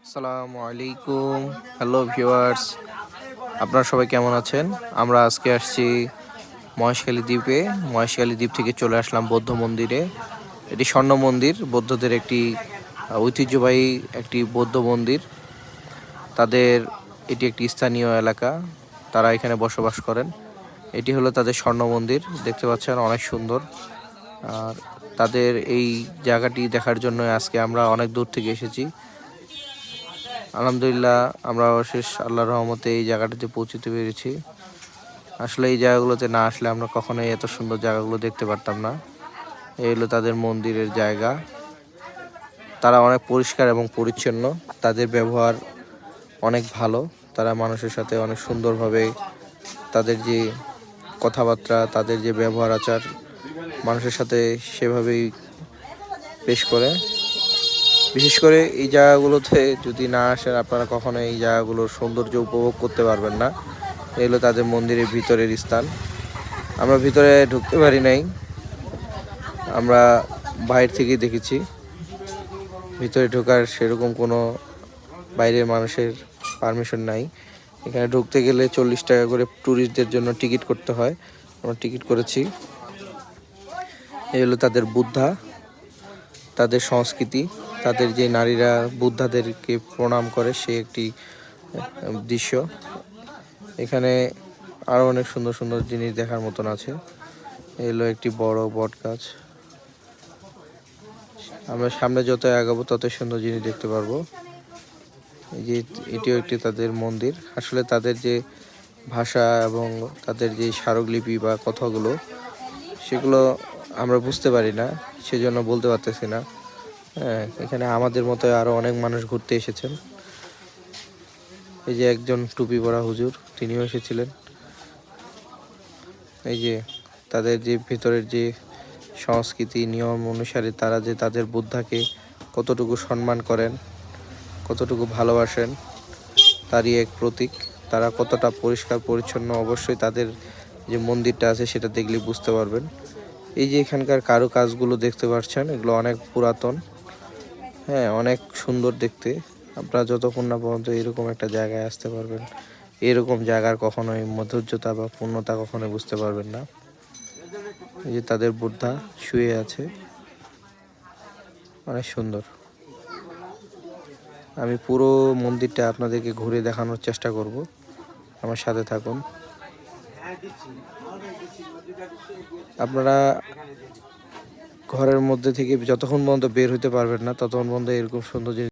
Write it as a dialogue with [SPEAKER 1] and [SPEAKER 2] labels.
[SPEAKER 1] আসসালামু আলাইকুম। Hello viewers, আপনারা সবাই কেমন আছেন? আমরা আজকে আসছি মহেশখালী দ্বীপে। মহেশখালী দ্বীপ থেকে চলে আসলাম বৌদ্ধ মন্দিরে। এটি স্বর্ণ মন্দির, বৌদ্ধদের একটি ঐতিহ্যবাহী একটি বৌদ্ধ মন্দির। তাদের এটি একটি স্থানীয় এলাকা, তারা এখানে বসবাস করেন। এটি হলো তাদের স্বর্ণ মন্দির, দেখতে পাচ্ছেন অনেক সুন্দর। আর তাদের এই জায়গাটি দেখার জন্য আজকে আমরা অনেক দূর থেকে এসেছি। আলহামদুলিল্লাহ, আমরা অবশেষ আল্লাহর রহমতে এই জায়গাটাতে পৌঁছতে পেরেছি। আসলে এই জায়গাগুলোতে না আসলে আমরা কখনোই এত সুন্দর জায়গাগুলো দেখতে পারতাম না। এই হলো তাদের মন্দিরের জায়গা। তারা অনেক পরিষ্কার এবং পরিচ্ছন্ন, তাদের ব্যবহার অনেক ভালো। তারা মানুষের সাথে অনেক সুন্দরভাবে তাদের যে কথাবার্তা, তাদের যে ব্যবহার আচার মানুষের সাথে সেভাবেই পেশ করে। বিশেষ করে এই জায়গাগুলোতে যদি না আসেন আপনারা কখনো এই জায়গাগুলোর সৌন্দর্য উপভোগ করতে পারবেন না। এগুলো তাদের মন্দিরের ভিতরের স্থান। আমরা ভিতরে ঢুকতে পারি নাই, আমরা বাইরে থেকেই দেখেছি। ভিতরে ঢোকার সেরকম কোনো বাইরের মানুষের পারমিশন নাই। এখানে ঢুকতে গেলে 40 টাকা করে ট্যুরিস্টদের জন্য টিকিট করতে হয়। আমরা টিকিট করেছি। এই হলো তাদের বুদ্ধা, তাদের সংস্কৃতি, তাদের যে নারীরা বুদ্ধাদেরকে প্রণাম করে সে একটি দৃশ্য। এখানে আরো অনেক সুন্দর সুন্দর জিনিস দেখার মতন আছে। এলো একটি বড় বট গাছ। আমরা সামনে যত আগাবো তত সুন্দর জিনিস দেখতে পারবো। এই যে এটিও একটি তাদের মন্দির। আসলে তাদের যে ভাষা এবং তাদের যে স্মারকলিপি বা কথাগুলো সেগুলো আমরা বুঝতে পারি না, সেজন্য বলতে পারতেছি না। হ্যাঁ, এখানে আমাদের মতো আরো অনেক মানুষ ঘুরতে এসেছেন। এই যে একজন টুপি পরা হুজুর, তিনিও এসেছিলেন। এই যে তাদের যে ভিতরের যে সংস্কৃতি নিয়ম অনুসারে তারা যে তাদের বুদ্ধাকে কতটুকু সম্মান করেন, কতটুকু ভালোবাসেন তারই এক প্রতীক। তারা কতটা পরিষ্কার পরিচ্ছন্ন অবশ্যই তাদের যে মন্দিরটা আছে সেটা দেখলে বুঝতে পারবেন। এই যে এখানকার কারুকাজগুলো দেখতে পাচ্ছেন, এগুলো অনেক পুরাতন। হ্যাঁ, অনেক সুন্দর দেখতে। আপনারা যতক্ষণ না পর্যন্ত এরকম একটা জায়গায় আসতে পারবেন, এরকম জায়গার কখনোই মাধুর্যতা বা পূর্ণতা কখনোই বুঝতে পারবেন না। এই যে তাদের বুদ্ধা শুয়ে আছে, অনেক সুন্দর। আমি পুরো মন্দিরটা আপনাদেরকে ঘুরে দেখানোর চেষ্টা করব, আমার সাথে থাকুন। আপনারা ঘরের মধ্যে থেকে যতক্ষণ পর্যন্ত বের হতে পারবেন না ততক্ষণ পর্যন্ত এরকম সুন্দর জিনিস